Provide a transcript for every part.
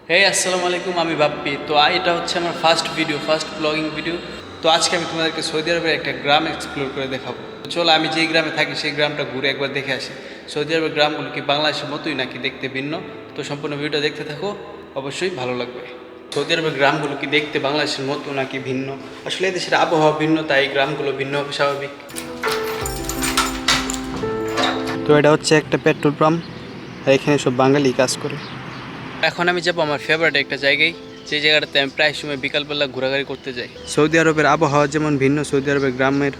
হে আসসালামু আলাইকুম, আমি বাপ্পি। তো এটা হচ্ছে আমার first video, first blogging video. তো আজকে আমি তোমাদেরকে সৌদি আরবের একটা গ্রাম এক্সপ্লোর করে দেখাবো। তো চলো আমি যেই গ্রামে থাকি সেই গ্রামটা ঘুরে একবার দেখে আসি। সৌদি আরবের গ্রামগুলো কি বাংলাদেশের মতোই নাকি দেখতে ভিন্ন? তো সম্পূর্ণ ভিডিওটা দেখতে থাকো, অবশ্যই ভালো লাগবে। সৌদি আরবের গ্রামগুলো কি দেখতে বাংলাদেশের মতো নাকি ভিন্ন? আসলে দেশের আবহাওয়া ভিন্ন, তাই গ্রামগুলো ভিন্ন হবে স্বাভাবিক। তো এটা হচ্ছে একটা পেট্রোল পাম্প, আর এখানে সব বাঙালি কাজ করে। এখন আমি যাবো আমার ফেভারিট একটা জায়গায়, যে জায়গাটাতে আমি প্রায় সময় বিকালবেলা ঘোরাঘুরি করতে যাই। সৌদি আরবের আবহাওয়া যেমন ভিন্ন, সৌদি আরবের গ্রামের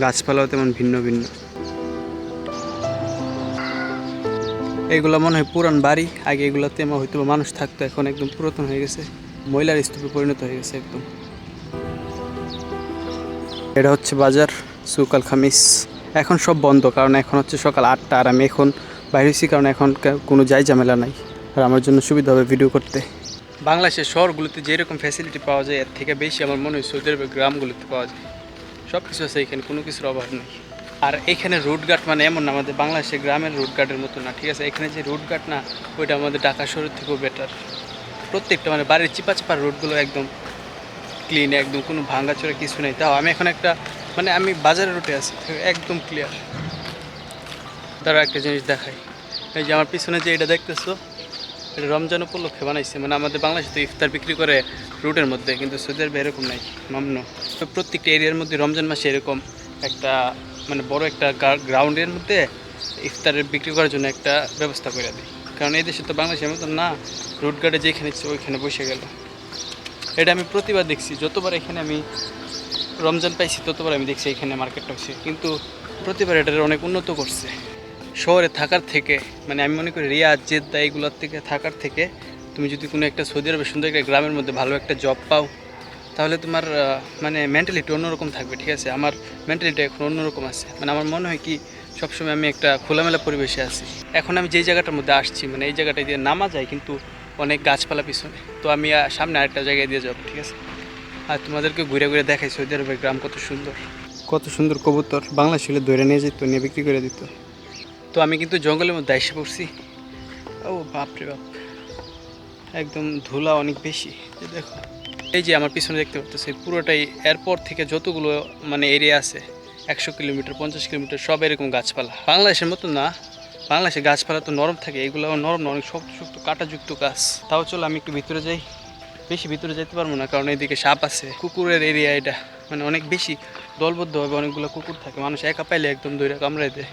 গাছপালাও তেমন ভিন্ন ভিন্ন। এগুলো মনে হয় পুরান বাড়ি, আগে এগুলোতে হয়তো মানুষ থাকতো, এখন একদম পুরাতন হয়ে গেছে, ময়লার স্তূপে পরিণত হয়ে গেছে একদম। এটা হচ্ছে বাজার, সুক আল খামিস। এখন সব বন্ধ, কারণ এখন হচ্ছে সকাল 8টা, আর আমি এখন বাইরে হয়েছি কারণ এখন কোনো যাই ঝামেলা নাই, আর আমার জন্য সুবিধা হবে ভিডিও করতে। বাংলাদেশের শহরগুলোতে যেরকম ফ্যাসিলিটি পাওয়া যায় এর থেকে বেশি আমার মনে হয় সৌদি আরবের গ্রামগুলোতে পাওয়া যায়। সব কিছু আছে এখানে, কোনো কিছুর অভাব নেই। আর এখানে রুটঘাট মানে এমন না আমাদের বাংলাদেশের গ্রামের রুটঘাটের মতো না, ঠিক আছে? এখানে যে রুটঘাট না, ওইটা আমাদের ঢাকা শহরের থেকেও বেটার। প্রত্যেকটা মানে বাড়ির চিপা চাপা রুটগুলো একদম ক্লিন, একদম কোনো ভাঙাচোরা কিছু নেই। তাও আমি এখন একটা মানে আমি বাজারের রুটে আছি, একদম ক্লিয়ার। তারা একটা জিনিস দেখাই, এই যে আমার পিছনে যে এটা দেখতেছো, এটা রমজান উপলক্ষে বানাইছে। মানে আমাদের বাংলাদেশে তো ইফতার বিক্রি করে রুটের মধ্যে, কিন্তু সৌদি আরবে এরকম নাই, মামনো। তো প্রত্যেকটা এরিয়ার মধ্যে রমজান মাসে এরকম একটা মানে বড় একটা গ্রাউন্ডের মধ্যে ইফতারের বিক্রি করার জন্য একটা ব্যবস্থা করে দিই। কারণ এই দেশে তো বাংলাদেশের মতন না, রুট গার্ডে যেখানে ইচ্ছে ওইখানে বসে গেল। এটা আমি প্রতিবার দেখছি, যতবার এখানে আমি রমজান পাইছি ততবার আমি দেখছি এখানে মার্কেটটা হচ্ছে, কিন্তু প্রতিবার এটার অনেক উন্নত করছে। শহরে থাকার থেকে মানে আমি মনে করি রিয়াদ জেদ্দা এইগুলোর থেকে থাকার থেকে তুমি যদি কোনো একটা সৌদি আরবের সুন্দর একটা গ্রামের মধ্যে ভালো একটা জব পাও, তাহলে তোমার মানে মেন্টালিটি অন্যরকম থাকবে, ঠিক আছে? আমার মেন্টালিটি এখন অন্যরকম আছে। মানে আমার মনে হয় কি সবসময় আমি একটা খোলামেলা পরিবেশে আছি। এখন আমি যেই জায়গাটার মধ্যে আসছি, মানে এই জায়গাটায় দিয়ে নামা যায় কিন্তু অনেক গাছপালা পিছনে, তো আমি সামনে আরেকটা জায়গায় দিয়ে যাবো, ঠিক আছে? আর তোমাদেরকে ঘুরে ঘুরে দেখাই সৌদি আরবের গ্রাম কত সুন্দর, কত সুন্দর কবুতর। বাংলা ছিল ধরে নিয়ে যেত, নিয়ে বিক্রি করে দিত। তো আমি কিন্তু জঙ্গলের মধ্যে এসে পড়ছি। ও বাপরে বাপ, একদম ধুলা অনেক বেশি। যে দেখো এই যে আমার পিছনে দেখতে পাচ্ছি পুরোটাই এয়ারপোর্ট থেকে যতগুলো মানে এরিয়া আছে 100 কিলোমিটার 50 কিলোমিটার সব এরকম গাছপালা। বাংলাদেশের মতো না, বাংলাদেশে গাছপালা তো নরম থাকে, এগুলো নরম না, অনেক শক্ত শক্ত কাঁটাযুক্ত গাছ। তাও চলো আমি একটু ভিতরে যাই। বেশি ভিতরে যেতে পারবো না কারণ এদিকে সাপ আছে, কুকুরের এরিয়া এটা, মানে অনেক বেশি দলবদ্ধভাবে অনেকগুলো কুকুর থাকে, মানুষ একা পাইলে একদম দৌড়ে কামড়াই দেয়।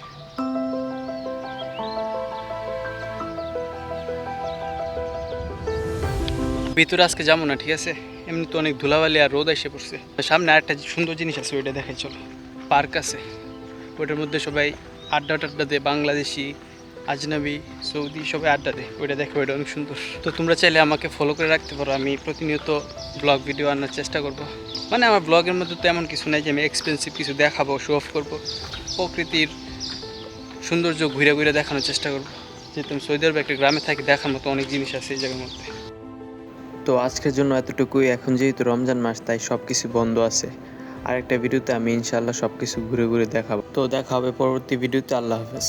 ভিতরে আজকে যাবো না, ঠিক আছে? এমনি তো অনেক ধুলাবালি আর রোদ এসে পড়ছে। সামনে আরেকটা সুন্দর জিনিস আছে, ওইটা দেখাই চলো। পার্ক আছে, ওইটার মধ্যে সবাই আড্ডা টাড্ডা দেয়, বাংলাদেশি আজনাবি সৌদি সবাই আড্ডা দেয়, ওইটা দেখো, ওইটা অনেক সুন্দর। তো তোমরা চাইলে আমাকে ফলো করে রাখতে পারো, আমি প্রতিনিয়ত ব্লগ ভিডিও আনার চেষ্টা করব। মানে আমার ব্লগের মধ্যে তো এমন কিছু নাই যে আমি এক্সপেন্সিভ কিছু দেখাবো, শো অফ করবো। প্রকৃতির সৌন্দর্য ঘুরে ঘুরে দেখানোর চেষ্টা করবো। যেহেতু আমি সৌদি আরবে একটা গ্রামে থাকি, দেখার মতো অনেক জিনিস আছে এই জায়গার মধ্যে। তো আজকের জন্য এতটুকুই। এখন যেহেতু রমজান মাস, তাই সব কিছু বন্ধ আছে। আর একটা ভিডিওতে আমি ইনশাআল্লাহ সব কিছু ঘুরে ঘুরে দেখাবো। তো দেখা হবে পরবর্তী ভিডিওতে। আল্লাহ হাফেজ।